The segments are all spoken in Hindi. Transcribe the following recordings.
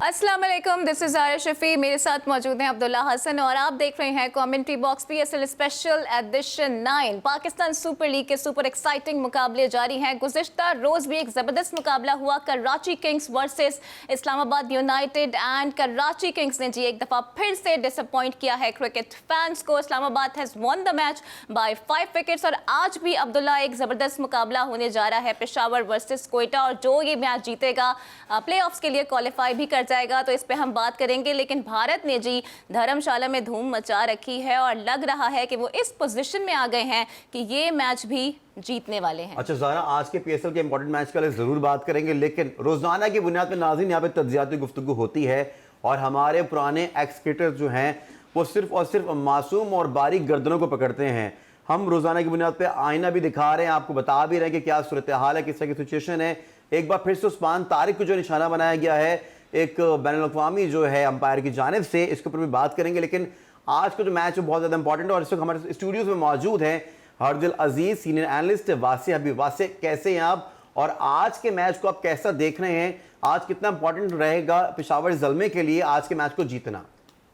अस्सलाम वालेकुम, दिस इज़ आरिश शफी। मेरे साथ मौजूद हैं अब्दुल्ला हसन और आप देख रहे हैं commentary box PSL special edition 9। Pakistan super league के सुपर एक्साइटिंग मुकाबले जारी हैं। गुज़िश्ता रोज़ भी एक ज़बरदस्त मुकाबला हुआ, Karachi Kings versus Islamabad United, and Karachi Kings ने जी एक दफ़ा फिर से डिसअपॉइंट किया है क्रिकेट फैंस को। Islamabad has won the match by 5 wickets. और आज भी अब्दुल्ला एक ज़बरदस्त मुकाबला होने जा रहा है, पेशावर वर्सेस कोयटा, और जो ये मैच जीतेगा प्ले ऑफ्स के लिए क्वालिफाई भी कर जाएगा। तो इस पे हम बात करेंगे, लेकिन भारत ने जी धर्मशाला में धूम मचा रखी है और लग रहा है कि वो इस पोजीशन में आ गए हैं कि ये मैच भी जीतने वाले हैं। अच्छा ज़ारा, आज के PSL के इंपॉर्टेंट मैच के लिए जरूर बात करेंगे, लेकिन रोजाना की बुनियाद पर नाज़रीन यहाँ पे तज्जियाती गुफ्तगू होती है और हमारे पुराने एक्स क्रिकेटर जो हैं वो सिर्फ और सिर्फ मासूम और बारीक गर्दनों को पकड़ते हैं। हम रोजाना की बुनियाद पे आईना भी दिखा रहे हैं, आपको बता भी रहे हैं कि क्या सूरत हाल है, किस तरह की सिचुएशन है। एक बार फिर से उस्मान तारिक को जो निशाना बनाया गया है एक बैनुल-अक़वामी जो है अंपायर की जानिब से, इसके ऊपर भी बात करेंगे। लेकिन आज का जो मैच है बहुत ज़्यादा इंपॉर्टेंट है और इस वक्त हमारे स्टूडियोज में मौजूद हैं हरदिल अजीज, सीनियर एनालिस्ट वासे हबीब। वासे, कैसे हैं आप और आज के मैच को आप कैसा देख रहे हैं? आज कितना इंपॉर्टेंट रहेगा पेशावर ज़ल्मे के लिए आज के मैच को जीतना?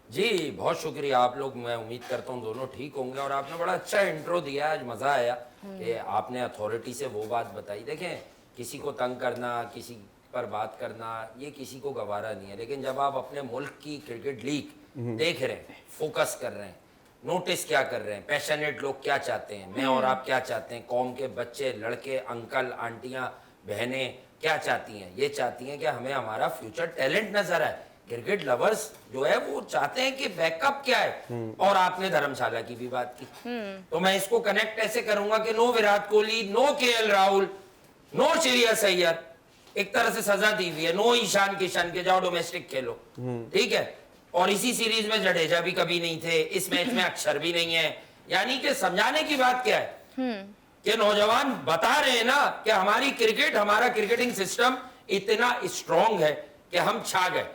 जी बहुत शुक्रिया आप लोग, मैं उम्मीद करता हूँ दोनों ठीक होंगे। और आपने बड़ा अच्छा इंट्रो दिया, आज मज़ा आया कि आपने अथॉरिटी से वो बात बताई। देखें, किसी को तंग करना, किसी पर बात करना, ये किसी को गवारा नहीं है, लेकिन जब आप अपने मुल्क की क्रिकेट लीग देख रहे हैं, फोकस कर रहे हैं, नोटिस क्या कर रहे हैं, पैशनेट लोग क्या चाहते हैं, मैं और आप क्या चाहते हैं, कौम के बच्चे, लड़के, अंकल, आंटियां, बहनें क्या चाहती हैं, ये चाहती हैं कि हमें हमारा फ्यूचर टैलेंट नजर आए। क्रिकेट लवर्स जो है वो चाहते हैं कि बैकअप क्या है। और आपने धर्मशाला की भी बात की, तो मैं इसको कनेक्ट ऐसे करूंगा कि no Virat Kohli, no KL Rahul, no Shreyas Iyer, एक तरह से सजा दी हुई है, नो ईशान किशन के जाओ डोमेस्टिक खेलो, ठीक है। और इसी सीरीज में जडेजा भी कभी नहीं थे, इस मैच में अक्षर भी नहीं है। यानी कि समझाने की बात क्या है कि नौजवान बता रहे हैं ना कि हमारी क्रिकेट, हमारा क्रिकेटिंग सिस्टम इतना स्ट्रांग है कि हम छा गए।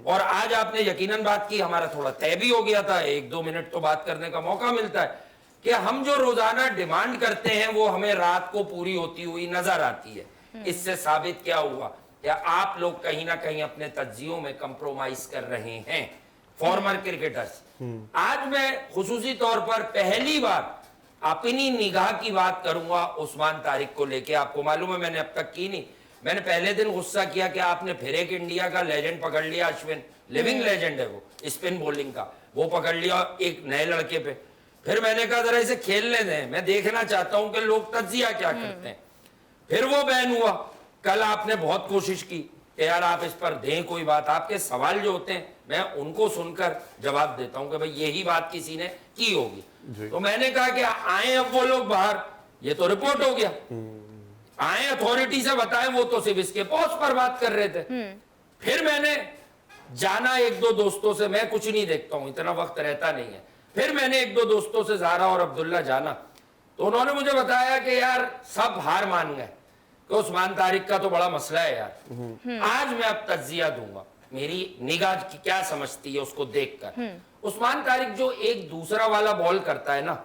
और आज आपने यकीनन बात की, हमारा थोड़ा तय भी हो गया था, 1-2 मिनट तो बात करने का मौका मिलता है कि हम जो रोजाना डिमांड करते हैं वो हमें रात को पूरी होती हुई नजर आती है। इससे साबित क्या हुआ कि आप लोग कहीं ना कहीं अपने तज्जियों में कंप्रोमाइज कर रहे हैं, फॉर्मर क्रिकेटर्स। आज मैं खुसूसी तौर पर पहली बार अपनी निगाह की बात करूंगा उस्मान तारिक को लेके। आपको मालूम है मैंने अब तक की नहीं, मैंने पहले दिन गुस्सा किया कि आपने फिर एक इंडिया का लेजेंड पकड़ लिया, अश्विन, लिविंग लेजेंड है वो स्पिन बॉलिंग का, वो पकड़ लिया एक नए लड़के पे। फिर मैंने कहा जरा इसे खेलने दें, मैं देखना चाहता हूं कि लोग तज्जिया क्या करते हैं। फिर वो बैन हुआ। कल आपने बहुत कोशिश की कि यार आप इस पर दें कोई बात, आपके सवाल जो होते हैं मैं उनको सुनकर जवाब देता हूं कि भाई यही बात किसी ने की होगी। तो मैंने कहा कि आए अब वो लोग बाहर, ये तो रिपोर्ट हो गया, आए अथॉरिटी से बताएं, वो तो सिर्फ इसके पोस्ट पर बात कर रहे थे। फिर मैंने जाना 1-2 दोस्तों से, मैं कुछ नहीं देखता हूं, इतना वक्त रहता नहीं है। फिर मैंने 1-2 दोस्तों से, ज़ारा और अब्दुल्ला, जाना, तो उन्होंने मुझे बताया कि यार सब हार मान गए कि उस्मान तारिक का तो बड़ा मसला है यार। आज मैं अब तज्जिया दूंगा, मेरी निगाह की क्या समझती है उसको देखकर। उस्मान तारिक जो एक दूसरा वाला बॉल करता है ना,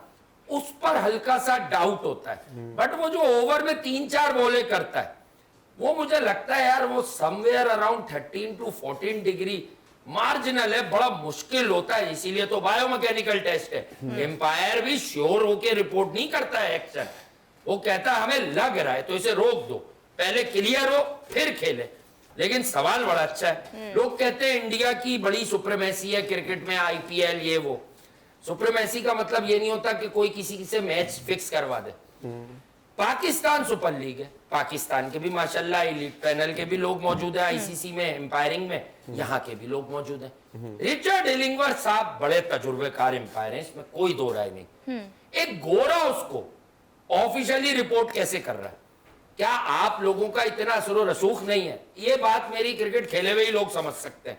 उस पर हल्का सा डाउट होता है, बट वो जो ओवर में 3-4 बॉलें करता है, वो मुझे लगता है यार वो somewhere around 13 to 14 degree marginal है, बड़ा मुश्किल होता है। इसीलिए तो बायोमैकेनिकल टेस्ट है। एम्पायर भी श्योर होके रिपोर्ट नहीं करता है एक्शन, वो कहता है हमें लग रहा है तो इसे रोक दो, पहले क्लियर हो फिर खेले। लेकिन सवाल बड़ा अच्छा है, लोग कहते हैं इंडिया की बड़ी सुप्रीमेसी है क्रिकेट में, IPL ये वो। सुप्रीमेसी का मतलब ये नहीं होता कि कोई किसी से मैच फिक्स करवा दे। पाकिस्तान सुपर लीग है, पाकिस्तान के भी माशाल्लाह एलीट पैनल के भी लोग मौजूद है, ICC में एम्पायरिंग में यहाँ के भी लोग मौजूद हैं। रिचर्ड इलिंगवर्थ साहब बड़े तजुर्बेकार एम्पायर हैं, इसमें कोई दो राय नहीं। एक गोरा उसको ऑफिशियली रिपोर्ट कैसे कर रहा है? क्या आप लोगों का इतना असर रसूख नहीं है? ये बात मेरी क्रिकेट खेले हुए ही लोग समझ सकते हैं।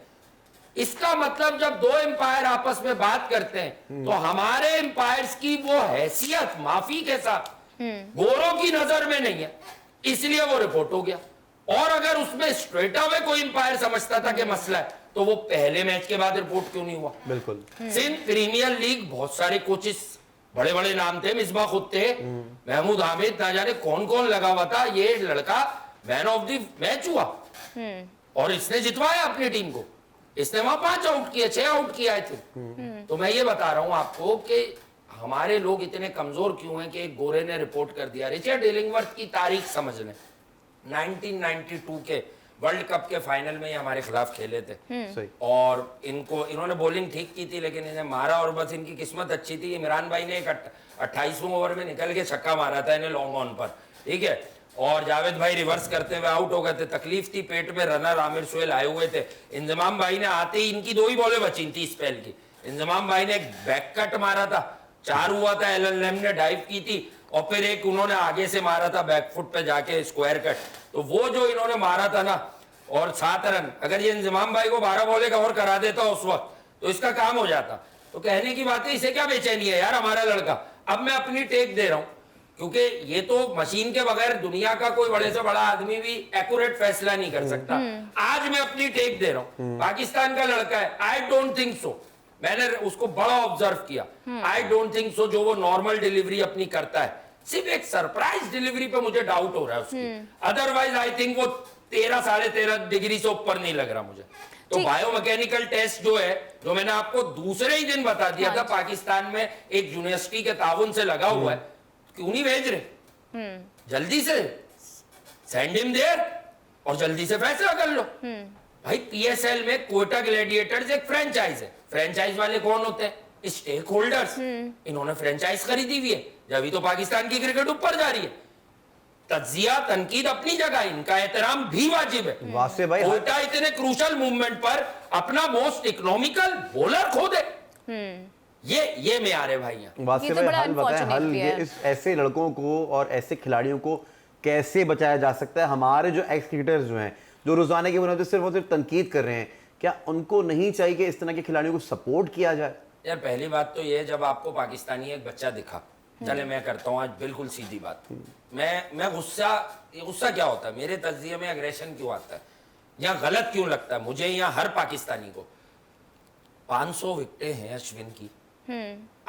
इसका मतलब जब दो एम्पायर आपस में बात करते हैं तो हमारे एम्पायर्स की वो हैसियत माफी के साथ गोरों की नजर में नहीं है, इसलिए वो रिपोर्ट हो गया। और अगर उसमें स्ट्रेट अवे कोई अंपायर समझता था कि मसला है तो वो पहले मैच के बाद रिपोर्ट क्यों नहीं हुआ? बिल्कुल। सिंध प्रीमियर लीग बहुत सारे कोचेस बड़े बड़े नाम थे, मिसबा खुद थे, महमूद हामिद, ना जाने कौन कौन लगा हुआ था। ये लड़का मैन ऑफ द मैच हुआ और इसने जितवाया अपनी टीम को। इसने वहां 5 आउट किए, 6 आउट किया है थे। तो मैं ये बता रहा हूं आपको कि हमारे लोग इतने कमजोर क्यों हैं कि एक गोरे ने रिपोर्ट कर दिया। रिचर्ड इलिंगवर्थ की तारीख समझ लें, 1992 के वर्ल्ड कप के फाइनल में ही हमारे खिलाफ खेले थे सही। और इन्होंने बॉलिंग ठीक की थी लेकिन इन्हें मारा और बस इनकी किस्मत अच्छी थी। इमरान भाई ने एक 28वें ओवर में निकल के छक्का मारा था इन्हें लॉन्ग ऑन पर, ठीक है, और जावेद भाई रिवर्स करते हुए आउट हो गए थे। तकलीफ थी पेट में, रनर आमिर सुहेल आए हुए थे। इंजमाम भाई ने आते ही इनकी 2 ही बॉलें बची थी स्पेल की। इंजमाम भाई ने एक बैक कट मारा था, 4 हुआ था, एलन लेम ने डाइव की थी और फिर एक उन्होंने आगे से मारा था बैकफुट पे जाके स्क्वायर कट। तो वो जो इन्होंने मारा था ना और 7 रन, अगर ये इंजमाम भाई को 12 बॉलें कवर करा देता उस वक्त तो इसका काम हो जाता। तो कहने की बात है, इसे क्या बेचैनी है यार हमारा लड़का। अब मैं अपनी टेक दे रहा हूं क्योंकि ये तो मशीन के बगैर दुनिया का कोई बड़े से बड़ा आदमी भी एक्यूरेट फैसला नहीं कर सकता। आज मैं अपनी टेक दे रहा हूं, पाकिस्तान का लड़का है, आई डोंट थिंक सो, मैंने उसको बड़ा ऑब्जर्व किया, आई डोंट थिंक सो जो वो नॉर्मल डिलीवरी अपनी करता है। सिर्फ एक सरप्राइज डिलीवरी पे मुझे डाउट हो रहा है उसकी, अदरवाइज आई थिंक वो 13 साढ़े 13 डिग्री से ऊपर नहीं लग रहा मुझे। तो बायोमैकेनिकल टेस्ट जो है, जो मैंने आपको दूसरे ही दिन बता दिया था, पाकिस्तान में एक यूनिवर्सिटी के ताउन से लगा हुआ है, क्यों नहीं भेज रहे? जल्दी से सेंड हिम देयर और जल्दी से फैसला कर लो। भाई पीएसएल में कोयटा ग्लैडिएटर्स एक फ्रेंचाइज है। फ्रेंचाइज वाले कौन होते हैं? Stake holders. इन्होंने फ्रेंचाइज खरीदी हुई है, जब तो पाकिस्तान की क्रिकेट ऊपर जा रही है। तज्जिया तनकीद अपनी जगह, इनका एहतराम भी वाजिब है। वासे भाई, कोयटा इतने क्रूशल मूवमेंट पर अपना मोस्ट इकोनॉमिकल बॉलर खो दे, ये मेयार है भाई। वासे ये तो भाई, बड़ा हल बताएं, हल unfortunate भी ये है। इस ऐसे लड़कों को और ऐसे खिलाड़ियों को कैसे बचाया जा सकता है? हमारे जो एक्स क्रिकेटर्स जो हैं, जो रोजाना की बुनियाद पर सिर्फ और सिर्फ तनकीद कर रहे हैं, क्या उनको नहीं चाहिए कि इस तरह के खिलाड़ियों को सपोर्ट किया जाए? यार पहली बात तो ये, जब आपको पाकिस्तानी एक बच्चा दिखा, चले मैं करता हूँ आज बिल्कुल सीधी बात, मैं गुस्सा क्या होता है मेरे तज्जिये में, अग्रेशन क्यों आता है, यहाँ गलत क्यों लगता है मुझे, यहाँ हर पाकिस्तानी को। 500 विकेटें हैं अश्विन की,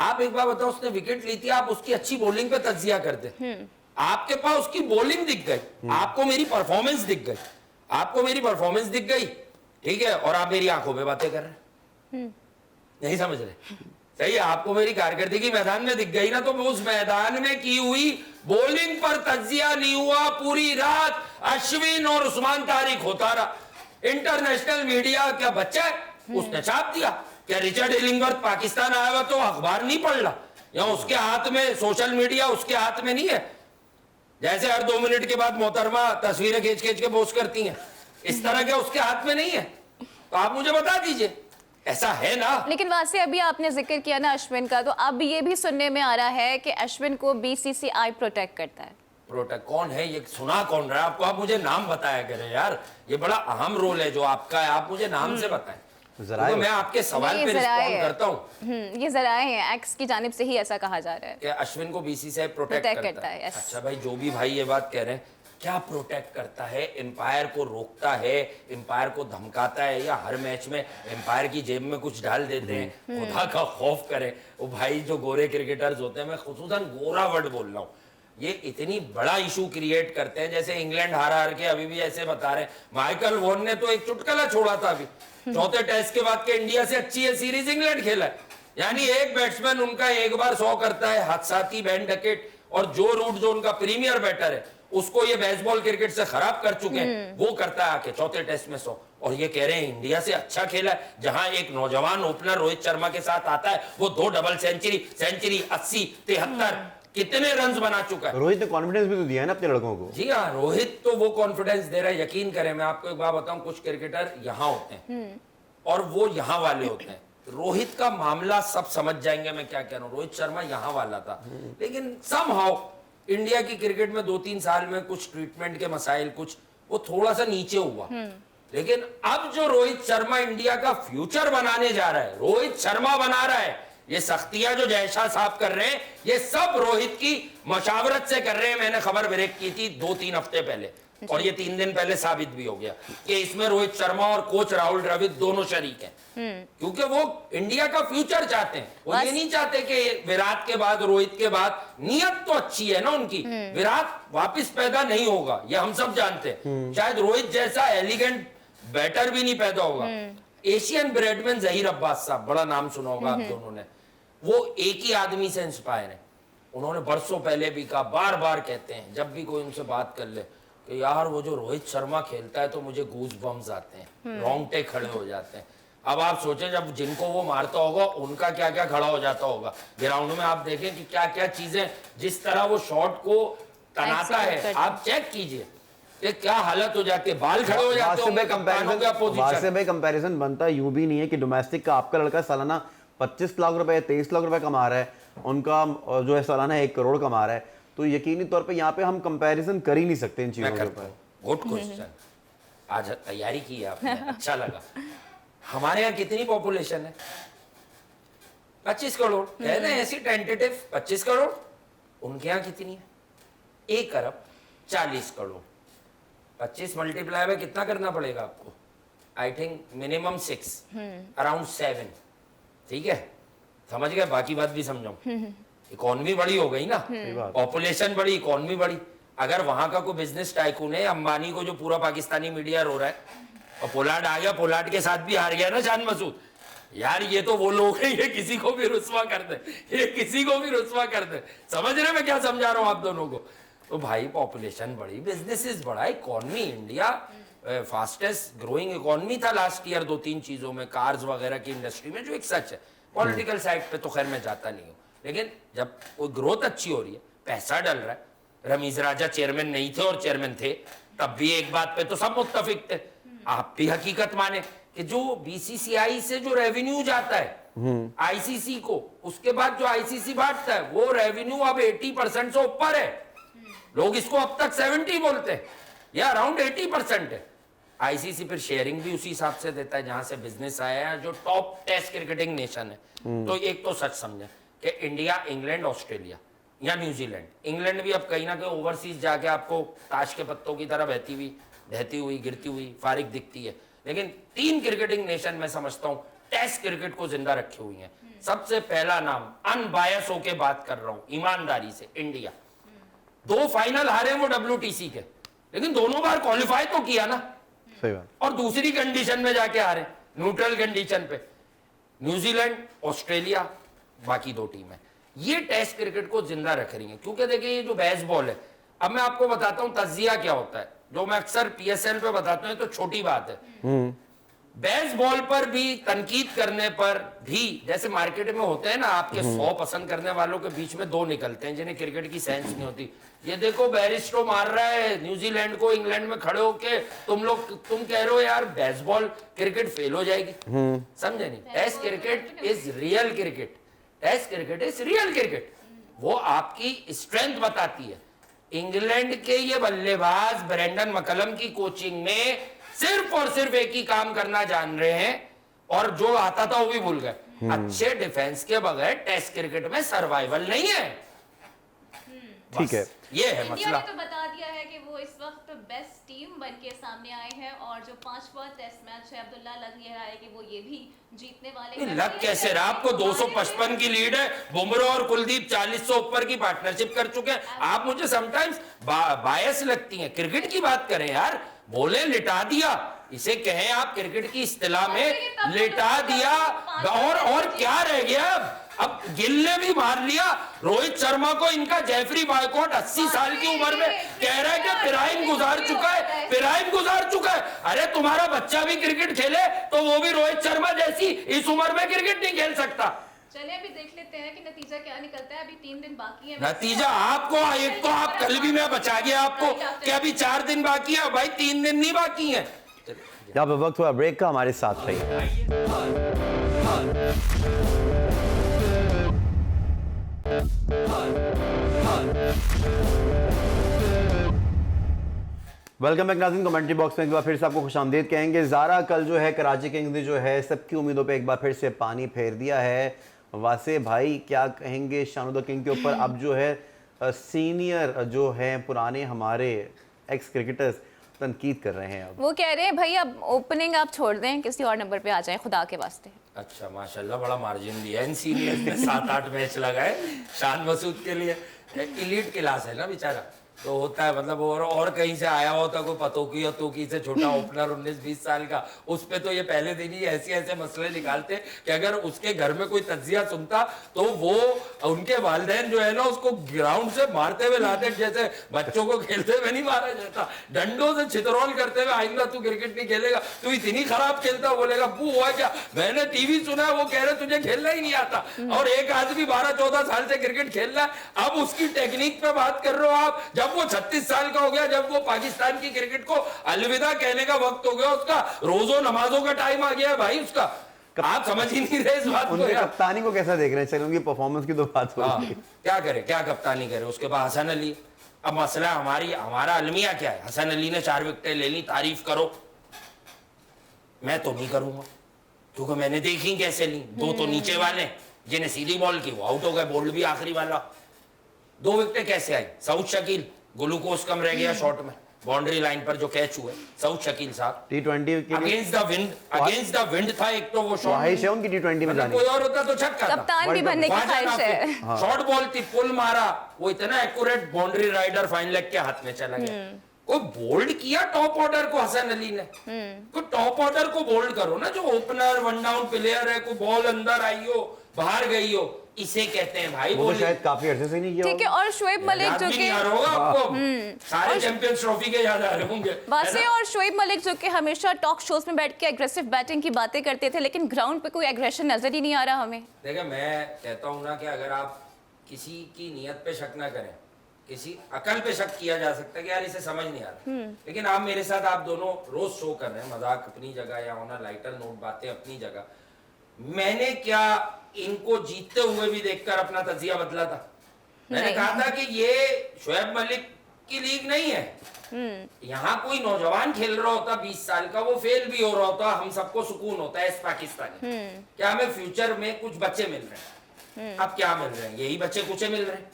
आप एक बार बताओ, उसने विकेट ली थी, आप उसकी अच्छी बॉलिंग पे तज्जिया करते, आपके पास उसकी बॉलिंग दिख गई, आपको मेरी परफॉर्मेंस दिख गई, आपको मेरी परफॉर्मेंस दिख गई, ठीक है, और आप मेरी आंखों में बातें कर रहे हैं, नहीं समझ रहे? सही है, आपको मेरी कारकर्दगी मैदान में दिख गई ना, तो उस मैदान में की हुई बॉलिंग पर तज्जिया नहीं हुआ। पूरी रात अश्विन और उस्मान तारिक होता रहा। इंटरनेशनल मीडिया क्या बच्चा है, उसने छाप दिया। क्या रिचर्ड इलिंगवर्थ पाकिस्तान आया हुआ तो अखबार नहीं पढ़ रहा, या उसके हाथ में सोशल मीडिया उसके हाथ में नहीं है? जैसे हर 2 मिनट के बाद मोहतरमा तस्वीरें खींच खींच के पोस्ट करती हैं, इस तरह के उसके हाथ में नहीं है? तो आप मुझे बता दीजिए, ऐसा है ना? लेकिन वैसे अभी आपने जिक्र किया ना अश्विन का, तो अब ये भी सुनने में आ रहा है कि अश्विन को बीसीसीआई प्रोटेक्ट करता है। प्रोटेक्ट कौन है ये, सुना कौन रहा है आपको? आप मुझे नाम बताया करें यार, ये बड़ा अहम रोल है जो आपका है, आप मुझे नाम से बताएं। तो मैं आपके सवाल पे रिस्पॉन्ड करता हूँ। ये जराए हैं, एक्स की जानिब से ही ऐसा कहा जा रहा है कि अश्विन को बीसीसीआई प्रोटेक्ट करता है। yes। अच्छा भाई, जो भी भाई ये बात कह रहे हैं, क्या प्रोटेक्ट करता है? एम्पायर को रोकता है, एम्पायर को धमकाता है, या हर मैच में एम्पायर की जेब में कुछ डाल देते हैं? खुदा का खौफ करें वो भाई, जो गोरे क्रिकेटर्स होते हैं, मैं खुसूसन गोरा वर्ड बोल रहा हूँ, ये इतनी बड़ा इशू क्रिएट करते हैं। जैसे इंग्लैंड हार के अभी भी ऐसे बता रहे हैं, माइकल वॉन ने तो एक चुटकुला छोड़ा था अभी, चौथे टेस्ट के बाद के इंडिया से अच्छी है सीरीज इंग्लैंड खेला है। यानी एक बैट्समैन उनका एक बार 100 करता है, हादसाती बैंड डकेट, और जो रूट जो उनका प्रीमियर बैटर है उसको ये बेसबॉल क्रिकेट से खराब कर चुके हैं, वो करता है आके चौथे टेस्ट में 100, और ये कह रहे हैं इंडिया से अच्छा खेला है। जहां एक नौजवान ओपनर रोहित शर्मा के साथ आता है, वो 2 डबल सेंचुरी 80, 73 कितने रन बना चुका है। रोहित ने कॉन्फिडेंस भी तो दिया है ना अपने लड़कों को। जी हाँ, रोहित तो वो कॉन्फिडेंस दे रहा है, यकीन करें। मैं आपको एक बात बताऊं, कुछ क्रिकेटर यहाँ होते हैं और वो यहाँ वाले होते हैं। रोहित का मामला सब समझ जाएंगे मैं क्या कह रहा हूँ। रोहित शर्मा यहाँ वाला था, लेकिन समहाउ इंडिया की क्रिकेट में 2-3 साल में कुछ ट्रीटमेंट के मसाइल, कुछ वो थोड़ा सा नीचे हुआ। लेकिन अब जो रोहित शर्मा इंडिया का फ्यूचर बनाने जा रहा है, रोहित शर्मा बना रहा है, ये सख्तियां जो जयशाह साहब कर रहे हैं, ये सब रोहित की मशावरत से कर रहे हैं। मैंने खबर ब्रेक की थी 2-3 हफ्ते पहले, और ये 3 दिन पहले साबित भी हो गया कि इसमें रोहित शर्मा और कोच राहुल द्रविड़ दोनों शरीक हैं, क्योंकि वो इंडिया का फ्यूचर चाहते हैं। वो ये नहीं चाहते कि विराट के बाद, रोहित के बाद, नियत तो अच्छी है ना उनकी, विराट वापस पैदा नहीं होगा, ये हम सब जानते हैं। शायद रोहित जैसा एलिगेंट बैटर भी नहीं पैदा होगा। एशियन ब्रेडमैन जहीर अब्बास साहब, बड़ा नाम सुना होगा आप दोनों ने, वो एक ही आदमी से इंस्पायर है। उन्होंने बरसों पहले भी कहा, बार बार कहते हैं जब भी कोई उनसे बात कर ले, कि यार वो जो रोहित शर्मा खेलता है तो मुझे गूज बम्स आते हैं, रोंगटे खड़े हो जाते हैं। अब आप सोचें जब जिनको वो मारता होगा उनका क्या क्या खड़ा हो जाता होगा ग्राउंड में। आप देखें कि क्या क्या चीजें, जिस तरह वो शॉट को तनाता है, आप चेक कीजिए ये क्या हालत हो जाती है, बाल खड़े हो जाते होंगे कप्तानों के अपोजिशन। से भाई कंपैरिजन बनता यूं भी नहीं है कि डोमेस्टिक का आपका लड़का सालाना 25 लाख रुपए 23 लाख रुपए कमा रहा है, उनका जो है सालाना 1 करोड़ कमा रहा है, तो यकीनी तौर पे यहाँ पे हम कंपैरिजन कर ही नहीं सकते इन चीजों के ऊपर। गुड क्वेश्चन, आज तैयारी की है आपने, अच्छा लगा। हमारे यहाँ कितनी पॉपुलेशन है? 25 करोड़ कहते हैं ऐसी टेंटेटिव 25 करोड़। उनके यहाँ कितनी है? 1 अरब 40 करोड़। 25 मल्टीप्लाई में कितना करना पड़ेगा आपको? I think minimum 6, around 7। ठीक है, समझ गए? बाकी बात भी समझाऊं। इकोनॉमी बड़ी हो गई ना, पॉपुलेशन बड़ी, इकोनॉमी बड़ी। अगर वहां का कोई बिजनेस टाइकून है, अंबानी को जो पूरा पाकिस्तानी मीडिया रो रहा है, और पोलार्ड आ गया, पोलार्ड के साथ भी हार गया ना शान मसूद, यार ये तो वो लोग हैं, ये किसी को भी रुस्वा कर दे, ये किसी को भी रुस्वा कर दे। समझ रहे मैं क्या समझा रहा हूं आप दोनों को? तो भाई पॉपुलेशन बड़ी, बिजनेसेस बड़ा, economy, India fastest growing economy था लास्ट ईयर 2-3 चीजों में, कार्स वगैरह की इंडस्ट्री में, जो एक सच है। पॉलिटिकल साइड पे तो खैर मैं जाता नहीं हूँ, लेकिन जब कोई ग्रोथ अच्छी हो रही है, पैसा डल रहा है। रमीज राजा चेयरमैन नहीं थे और चेयरमैन थे, तब भी एक बात पे तो सब मुत्तफिक थे। आप भी हकीकत माने कि जो बीसीसीआई से जो रेवेन्यू जाता है आईसीसी को, उसके बाद जो आईसीसी बांटता है, वो रेवेन्यू अब 80% से ऊपर है। लोग इसको अब तक 70 बोलते हैं, या अराउंड 80% है। आईसीसी फिर शेयरिंग भी उसी हिसाब से देता है जहां से बिजनेस आया है, जो टॉप टेस्ट क्रिकेटिंग नेशन है। तो एक तो सच समझे कि इंडिया, इंग्लैंड, ऑस्ट्रेलिया या न्यूजीलैंड, इंग्लैंड भी अब कहीं ना कहीं ओवरसीज जाके आपको ताश के पत्तों की तरह बहती हुई, गिरती हुई, फारिग दिखती है। लेकिन 3 क्रिकेटिंग नेशन मैं समझता हूं टेस्ट क्रिकेट को जिंदा रखे हुई हैं। सबसे पहला नाम, अनबायस होके बात कर रहा हूं, ईमानदारी से, इंडिया। 2 फाइनल हारे वो WTC के, लेकिन दोनों बार क्वालिफाई तो किया ना। सही बात। और दूसरी कंडीशन में जाके हारे, न्यूट्रल कंडीशन पे। न्यूजीलैंड, ऑस्ट्रेलिया, बाकी 2 टीमें ये टेस्ट क्रिकेट को जिंदा रख रही हैं। क्योंकि देखिए ये जो बेसबॉल है, अब मैं आपको बताता हूं तज्जिया क्या होता है, जो मैं अक्सर PSL पे बताता हूं, तो छोटी बात है। बेसबॉल पर भी तनकीद करने पर भी, जैसे मार्केट में होते हैं ना, आपके 100 पसंद करने वालों के बीच में 2 निकलते हैं जिन्हें क्रिकेट की सेंस नहीं होती। ये देखो बैरिस्टो मार रहा है न्यूजीलैंड को, इंग्लैंड में खड़े होके तुम कह रहे हो यार बेसबॉल क्रिकेट फेल हो जाएगी। समझे नहीं? Test cricket is real cricket, test cricket is real cricket. वो आपकी स्ट्रेंथ बताती है। इंग्लैंड के ये बल्लेबाज ब्रेंडन मकलम की कोचिंग में सिर्फ और सिर्फ एक ही काम करना जान रहे हैं, और जो आता था वो भी भूल गए। अच्छे डिफेंस के बगैर टेस्ट क्रिकेट में सर्वाइवल नहीं है। ठीक है, ये है इंडिया मसला। ने तो बता दिया है कि वो इस वक्त बेस्ट टीम बन के सामने आए हैं, और जो 5वां टेस्ट मैच है, अब्दुल्ला, लग ये रहा है कि वो ये भी जीतने वाले हैं। लग कैसे रहा? आपको 255 की लीड है, बुमराह और कुलदीप 40 से ऊपर की पार्टनरशिप कर चुके हैं। आप मुझे समटाइम्स बायस लगती हैं। क्रिकेट की बात करें यार, बोले लिटा दिया, इसे कहें आप क्रिकेट की इस्तिलाह में, लिटा दिया। और क्या रह गया? अब गिल ने भी मार लिया रोहित शर्मा को। इनका जेफरी बॉयकॉट 80 साल की उम्र में कह रहा है कि पिराइम गुजार चुका है। अरे तुम्हारा बच्चा भी क्रिकेट खेले तो वो भी रोहित शर्मा जैसी इस उम्र में क्रिकेट नहीं खेल सकता। चलिए अभी देख लेते हैं कि नतीजा क्या निकलता है। अभी 3 दिन बाकी है। नतीजा आपको, एक तो आप कल भी मैं बचा गया आपको कि अभी 4 दिन बाकी है, भाई 3 दिन नहीं बाकी है। जब वक्त हुआ ब्रेक का, हमारे साथ रहिए। वेलकम बैक नाज़रीन। कमेंट्री बॉक्स में एक बार फिर से आपको खुशामदीद कहेंगे। ज़ारा कल जो है कराची किंग्स ने जो है सबकी उम्मीदों पे एक बार फिर से पानी फेर दिया है। वासे भाई क्या कहेंगे शान द किंग के ऊपर? अब जो है सीनियर जो है पुराने हमारे एक्स क्रिकेटर्स तनकीद कर रहे हैं। अब वो कह रहे हैं भाई अब ओपनिंग आप छोड़ दें, किसी और नंबर पे आ जाएं खुदा के वास्ते। अच्छा माशाल्लाह बड़ा मार्जिन दिया इन सीनियर्स ने 7-8 मैच लगाए शान मसूद के लिए। इलीट क्लास है ना बेचारा, तो होता है मतलब और कहीं से आया होता कोई पतोकी या तोकी से छोटा ओपनर 19-20 साल का, उस पे तो ये पहले दिन ही ऐसे ऐसे मसले निकालते कि अगर उसके घर में कोई तज्जिया सुनता तो वो उनके वालिदैन जो है ना उसको ग्राउंड से मारते हुए लाते, जैसे बच्चों को खेलते हुए नहीं मारा जाता, डंडों से छितरौल करते हुए आइंदा तू क्रिकेट नहीं खेलेगा, तू इतनी खराब खेलता, बोलेगा बू हुआ क्या, मैंने टीवी सुना है वो कह रहे तुझे खेलना ही नहीं आता, और एक आदमी 12-14 साल से क्रिकेट खेल रहा है। अब उसकी टेक्निक पे बात कर रहे हो आप, जब वो 36 साल का हो गया, जब वो पाकिस्तान की क्रिकेट को अलविदा कहने का वक्त हो गया, उसका रोजो नमाजों का टाइम आ गया है भाई उसका, आप समझ ही नहीं रहे इस बात को। उनके कप्तानी को कैसा देख रहे हैं? चलो उनकी परफॉर्मेंस की तो बात हो रही है। क्या करे, क्या कप्तानी करे, उसके बाद हसन अली। अब मसला हमारा अलमिया क्या है, हसन अली ने 4 विकेटें ले ली, तारीफ करो, मैं तो नहीं करूंगा क्योंकि मैंने देखी कैसे ली। 2 तो नीचे वाले जिन्हें सीधी बॉल की वो आउट हो गए, बोल्ड भी आखिरी वाला। 2 विकेटें कैसे आई? सऊद शकील ग्लूकोज कम रह गया शॉट में, बाउंड्री लाइन पर जो कैच हुए, सऊद शकील साहब T20 अगेंस्ट द विंड था एक तो वो शॉट, ख्वाहिश है उनकी T20 में जाने कोई और होता तो छक्का था, कप्तान भी बनने की ख्वाहिश है। शॉर्ट बॉल थी, पुल मारा, वो इतना accurate boundary rider fine leg के हाथ में चला गया। कोई बोल्ड किया टॉप ऑर्डर को हसन अली ने, कोई टॉप ऑर्डर को बोल्ड करो ना, जो ओपनर 1 डाउन प्लेयर है, कोई बॉल अंदर आई हो बाहर गई हो, इसे कहते हैं भाई वो तो शायद काफी अरसे से नहीं किया ठीक है। और शोएब मलिक जो कि आपको सारे चैंपियंस ट्रॉफी के याद आ रहे होंगे वासे, और शोएब मलिक जो कि हमेशा टॉक शोज में बैठ के एग्रेसिव बैटिंग की बातें करते थे, लेकिन ग्राउंड पे कोई एग्रेशन नजर ही नहीं आ रहा हमें। देखिए मैं कहता हूं ना कि अगर आप किसी की नियत पे शक ना करें, किसी अकल पे शक किया जा सकता है कि यार इसे समझ नहीं आ रहा, लेकिन आप मेरे साथ, आप दोनों रोज शो कर रहे हैं, मजाक अपनी जगह या होना लाइटर नोट बातें अपनी जगह, मैंने क्या इनको जीतते हुए भी देखकर अपना तजिया बदला था? मैंने कहा था कि ये शोएब मलिक की लीग नहीं है, यहाँ कोई नौजवान खेल रहा होता 20 साल का, वो फेल भी हो रहा होता, हम सबको सुकून होता है इस पाकिस्तानी, क्या हमें फ्यूचर में कुछ बच्चे मिल रहे हैं। अब क्या मिल रहे हैं? यही बच्चे कुचे मिल रहे हैं,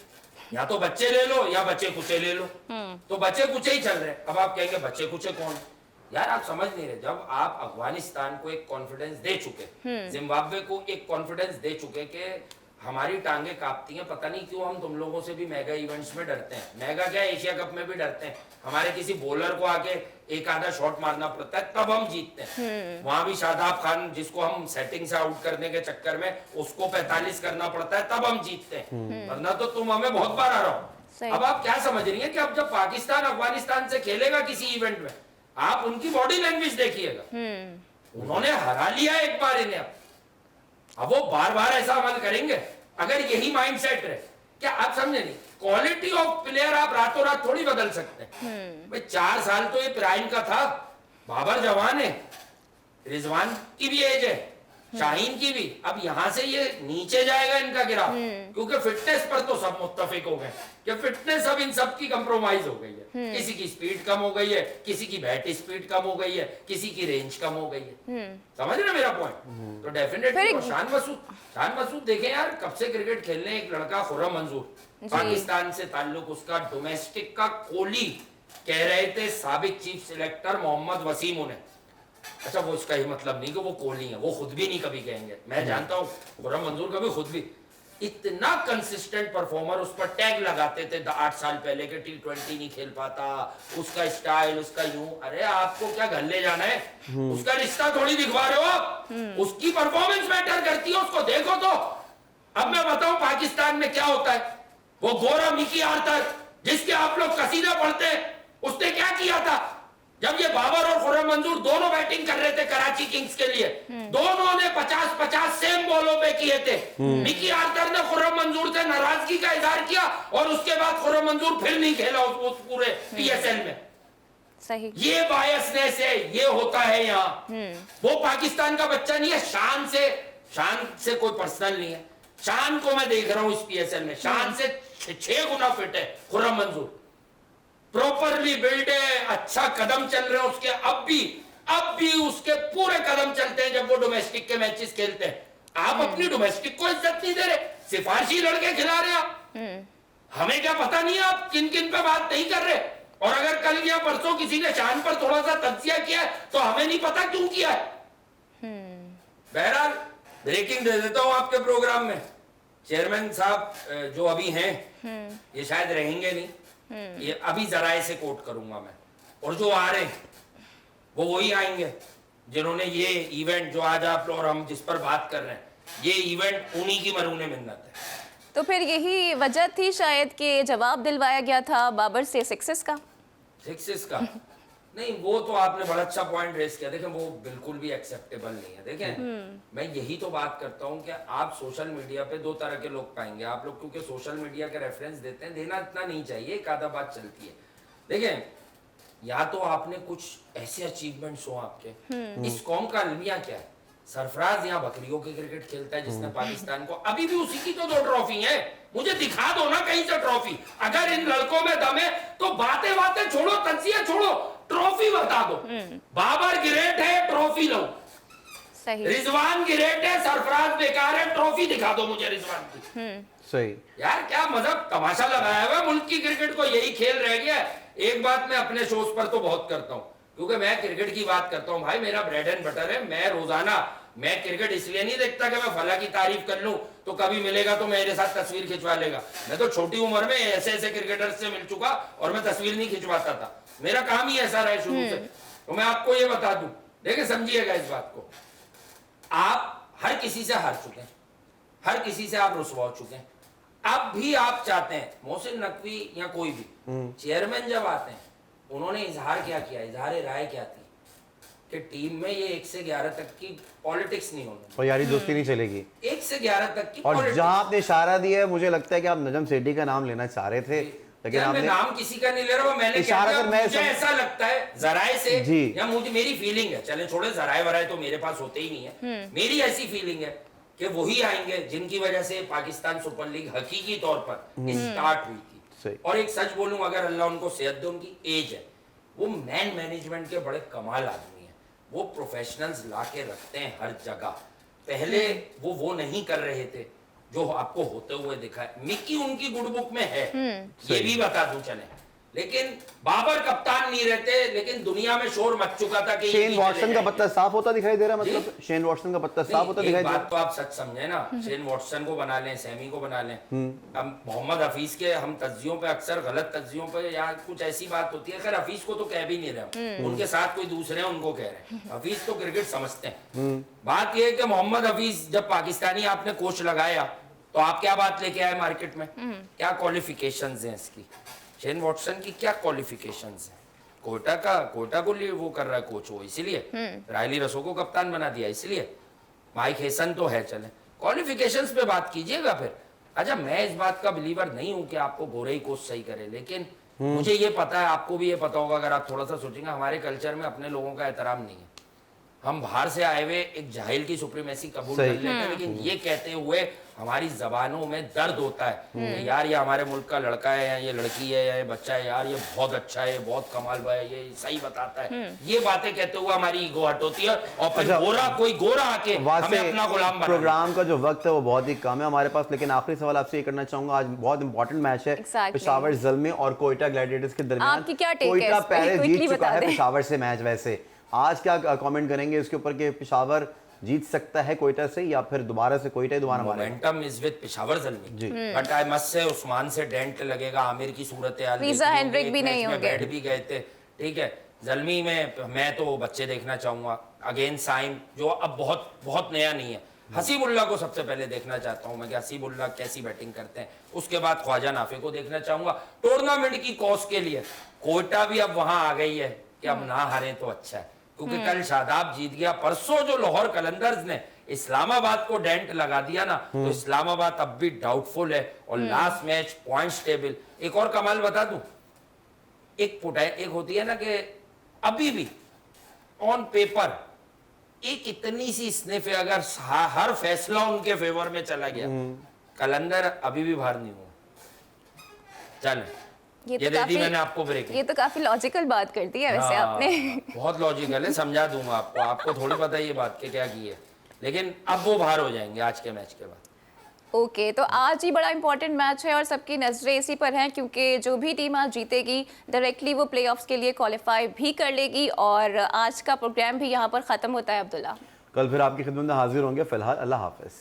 या तो बच्चे ले लो या बच्चे कुचे ले लो, तो बच्चे कुचे ही चल रहे हैं। अब आप कहेंगे बच्चे कुचे कौन है? यार आप समझ नहीं रहे, जब आप अफगानिस्तान को एक कॉन्फिडेंस दे चुके, जिम्बाब्वे को एक कॉन्फिडेंस दे चुके कि हमारी टांगे कांपती हैं, पता नहीं क्यों हम तुम लोगों से भी मेगा इवेंट्स में डरते हैं, मेगा क्या एशिया कप में भी डरते हैं, हमारे किसी बॉलर को आके एक आधा शॉट मारना पड़ता है तब हम जीतते हैं। वहां भी शादाब खान जिसको हम सेटिंग से आउट करने के चक्कर में उसको 45 करना पड़ता है तब हम जीतते हैं, वरना तो तुम हमें बहुत बार आ रहा हो। अब आप क्या समझ रही है कि अब जब पाकिस्तान अफगानिस्तान से खेलेगा किसी इवेंट में, आप उनकी बॉडी लैंग्वेज देखिएगा, उन्होंने हरा लिया एक बार इन्हें, अब वो बार बार ऐसा अमल करेंगे अगर यही माइंडसेट रहे। क्या आप समझे नहीं? क्वालिटी ऑफ प्लेयर आप रातों रात थोड़ी बदल सकते हैं भाई। 4 साल तो ये प्राइम का था, बाबर जवान है, रिजवान की भी एज है, शाहीन की भी, अब यहां से ये नीचे जाएगा इनका गिराव, क्योंकि फिटनेस पर तो सब मुत्तफिक हो गए कि फिटनेस अब इन सब की कंप्रोमाइज हो गई है। किसी की स्पीड कम हो गई है, किसी की बैट स्पीड कम हो गई है, किसी की रेंज कम हो गई है, समझ रहे मेरा पॉइंट? तो डेफिनेटली शान मसूद देखें यार, कब से क्रिकेट खेलने, एक लड़का खुर्रम मंजूर, पाकिस्तान से ताल्लुक उसका डोमेस्टिक का, कोहली कह रहे थे साबिक चीफ सिलेक्टर मोहम्मद वसीम उन्हें, अच्छा वो इसका ही मतलब नहीं कि वो कोहली है, वो खुद भी नहीं कभी कहेंगे, मैं जानता हूँ खुर्रम मंजूर कभी खुद भी, इतना कंसिस्टेंट परफॉर्मर, उस पर टैग लगाते थे 8 साल पहले कि T20 नहीं खेल पाता, उसका स्टाइल, उसका यूं, अरे आपको क्या घर ले जाना है, उसका रिश्ता थोड़ी दिखवा रहे हो आप, उसकी परफॉर्मेंस मैटर करती है, उसको देखो तो। अब मैं बताऊं पाकिस्तान में क्या होता है, वो गोरा मिकी आर्थर जिसके आप लोग कसीदा पढ़ते हैं, उसने क्या किया था जब ये बाबर और खुर्रम मंजूर दोनों बैटिंग कर रहे थे कराची किंग्स के लिए, दोनों ने 50-50 सेम बॉलों पे किए थे। मिकी आर्थर ने खुर्रम मंजूर से नाराजगी का इजहार किया और उसके बाद खुर्रम मंजूर फिर नहीं खेला उस पूरे PSL में। सही, ये बायसनेस है, ये होता है यहाँ। वो पाकिस्तान का बच्चा नहीं है, शान से कोई पर्सनल नहीं है, शान को मैं देख रहा हूँ इस PSL में, शान से 6 गुना फिट है खुर्रम मंजूर, प्रॉपरली बिल्ड है, अच्छा कदम चल रहे हैं उसके, अब भी उसके पूरे कदम चलते हैं जब वो डोमेस्टिक के मैचेस खेलते हैं। आप अपनी डोमेस्टिक को इज्जत नहीं दे रहे, सिफारशी लड़के खिला रहे आप। हमें क्या पता नहीं है आप किन किन पे बात नहीं कर रहे, और अगर कल या परसों किसी ने शान पर थोड़ा सा तज्जिया किया है तो हमें नहीं पता क्यों किया है। बहरहाल ब्रेकिंग दे देता हूं आपके प्रोग्राम में। चेयरमैन साहब जो अभी हैं ये शायद रहेंगे नहीं, ये अभी जराए से कोट करूंगा मैं, और जो आ रहे हैं वो वही आएंगे जिन्होंने ये इवेंट जो आज आप और हम जिस पर बात कर रहे हैं, ये इवेंट उन्हीं की मरूने मिन्नत है। तो फिर यही वजह थी शायद कि जवाब दिलवाया गया था बाबर से सिक्सेस का। नहीं, वो तो आपने बड़ा अच्छा पॉइंट रेस किया। देखें, वो बिल्कुल भी एक्सेप्टेबल नहीं है। देखें, मैं यही तो बात करता हूं कि आप सोशल मीडिया पे दो तरह के लोग पाएंगे। आप लोग क्योंकि सोशल मीडिया के रेफरेंस देते हैं, देना इतना नहीं चाहिए, एक आधा बात चलती है। देखें, या तो आपने कुछ ऐसे अचीवमेंट्स हो आपके, इस कौम का अलमिया क्या है? सरफराज यहाँ बकरियों के क्रिकेट खेलता है जिसने पाकिस्तान को, अभी भी उसी की तो 2 ट्रॉफी है। मुझे दिखा दो ना कहीं से ट्रॉफी। अगर इन लड़कों में दम है तो बातें छोड़ो, तज्जिया छोड़ो, ट्रॉफी बता दो। बाबर ग्रेट है, ट्रॉफी लो। सही। रिजवान ग्रेट है, सरफराज बेकार है, ट्रॉफी दिखा दो मुझे रिजवान की। सही यार क्या मजहब तमाशा लगाया हुआ मुल्क की क्रिकेट को, यही खेल रह गया। एक बात मैं अपने शोज पर तो बहुत करता हूँ, क्योंकि मैं क्रिकेट की बात करता हूँ भाई, मेरा ब्रेड एंड बटर है। मैं रोजाना मैं क्रिकेट इसलिए नहीं देखता कि मैं फला की तारीफ कर लूं तो कभी मिलेगा तो मेरे साथ तस्वीर खिंचवा लेगा। मैं तो छोटी उम्र में ऐसे क्रिकेटर्स से मिल चुका और मैं तस्वीर नहीं खिंचवाता था। मेरा काम ही ऐसा रहा शुरू से। तो मैं आपको ये बता दूं, देखिए समझिएगा इस बात को, आप हर किसी से हार चुके हैं, हर किसी से आप रुसवा हो चुके हैं। अब भी आप चाहते हैं मोहसिन नकवी या कोई भी चेयरमैन जब आते हैं, उन्होंने इजहार क्या किया, इजहार राय क्या थी कि टीम में ये 1 से 11 तक की पॉलिटिक्स नहीं होनी, और यारी दोस्ती नहीं चलेगी। 1 से 11 तक की और politics। जहां आपने इशारा दिया है, मुझे लगता है कि आप नजम सेठी का नाम लेना चाह रहे थे, लेकिन मैं आपने नाम किसी का नहीं ले रहा हूं। मैंने क्या इशारा किया, कर मैं मुझे ऐसा लगता है जराए से, या मुझे मेरी फीलिंग है, चले छोड़े जराए वराए तो मेरे पास होते ही नहीं है, मेरी ऐसी फीलिंग है कि वही आएंगे जिनकी वजह से पाकिस्तान सुपर लीग हकीकी तौर पर स्टार्ट हुई थी। और एक सच बोलूं, अगर अल्लाह उनको सेहत दे, उनकी एज है, वो मैनेजमेंट के बड़े कमाल आदमी हैं। वो प्रोफेशनल्स लाके रखते हैं हर जगह। पहले वो नहीं कर रहे थे जो आपको होते हुए दिखा है। मिकी उनकी गुड बुक में है, ये भी बता दूं चले, लेकिन बाबर कप्तान नहीं रहते, लेकिन दुनिया में शोर मच चुका था कि शेन वॉटसन का पत्ता साफ होता दिखाई दे रहा है। मतलब शेन वॉटसन का पत्ता साफ होता दिखाई दे रहा है। बात तो आप सच समझे ना, शेन वॉटसन को बना लें, सैमी को बना लें। अब मोहम्मद हफीज के हम तज्जियों पे अक्सर गलत तज्जियों पे या कुछ ऐसी बात होती है, खैर हफीज को तो कह भी नहीं रहे, उनके साथ कोई दूसरे हैं उनको कह रहे हैं। हफीज तो क्रिकेट समझते हैं। बात यह है कि मोहम्मद हफीज जब पाकिस्तानी आपने कोच लगाया तो आप क्या बात लेके आए मार्केट में, क्या क्वालिफिकेशंस हैं इसकी? शेन वॉटसन की क्या क्वालिफिकेशंस हैं? कोयटा को लिए वो कर रहा है कोच, वो इसीलिए रायली रसो को कप्तान बना दिया इसलिए। माइक हेसन तो है, चले क्वालिफिकेशंस पे बात कीजिएगा फिर। अच्छा, मैं इस बात का बिलीवर नहीं हूं कि आपको गोरे ही कोच सही करे, लेकिन मुझे ये पता है, आपको भी ये पता होगा अगर आप थोड़ा सा सोचेंगे, हमारे कल्चर में अपने लोगों का एहतराम नहीं है। हम बाहर से आए हुए एक जाहिल की सुप्रीमेसी कबूल कर लेते हैं, लेकिन ये कहते हुए हमारी जबानों में दर्द होता है कि यार ये हमारे मुल्क का लड़का है, या ये लड़की है, या ये बच्चा है, यार ये बहुत अच्छा है, ये बहुत कमाल भाई है, ये सही बताता है। ये बातें कहते हुए हमारी ईगो हट होती है, और फिर कोई गोरा आके हमें अपना गुलाम बना। प्रोग्राम का जो वक्त है वो बहुत ही कम है हमारे पास, लेकिन आखिरी सवाल आपसे ये करना चाहूंगा, आज बहुत इंपॉर्टेंट मैच है पेशावर ज़ल्मी और कोयटा ग्लैडिएटर्स के दरमियान। कोयटा पहले जीत चुका है पेशावर से मैच, वैसे आज क्या कमेंट करेंगे इसके ऊपर कि पेशावर जीत सकता है कोयटा से, या फिर दोबारा से कोयटा ही दोबारा मारेगा? Momentum is with Peshawar Zalmi, but I must say Usman से डेंट लगेगा। आमिर की सूरत हाल, वीजा हेनरिक भी नहीं होंगे, बैठ भी गए थे, ठीक है। ज़ल्मी में मैं तो बच्चे देखना चाहूंगा, अगेन साइम जो अब बहुत नया नहीं है। हसीबुल्ला को सबसे पहले देखना चाहता हूं मैं कि हसीबुल्ला कैसी बैटिंग करते हैं। उसके बाद ख्वाजा नाफे को देखना चाहूंगा। टूर्नामेंट की कॉज के लिए कोयटा भी अब वहां आ गई है कि अब ना हारे तो अच्छा है, क्योंकि कल शादाब जीत गया। परसों जो लाहौर कलंदर्स ने इस्लामाबाद को डेंट लगा दिया ना, तो इस्लामाबाद अब भी डाउटफुल है। और लास्ट मैच पॉइंट्स टेबल, एक और कमाल बता दूं, एक होती है ना कि अभी भी ऑन पेपर एक इतनी सी स्निफ है, अगर हर फैसला उनके फेवर में चला गया, कलंदर अभी भी बाहर नहीं हुआ। चल ये दे दी मैंने आपको ब्रेक। ये तो काफी लॉजिकल बात कर दी है वैसे आपने। बहुत लॉजिकल है, समझा दूंगा आपको थोड़ी पता है ये बात के क्या की है। लेकिन अब वो बाहर हो जाएंगे आज के मैच के बाद। ओके, तो आज ही बड़ा इंपॉर्टेंट मैच है और सबकी नजरें इसी पर हैं क्योंकि जो भी टीम आज जीतेगी डायरेक्टली वो प्लेऑफ्स के लिए क्वालिफाई भी कर लेगी। और आज का प्रोग्राम भी यहाँ पर ख़त्म होता है अब्दुल्ला। कल फिर आपकी खिदमत में हाजिर होंगे। फिलहाल अल्लाह हाफिज।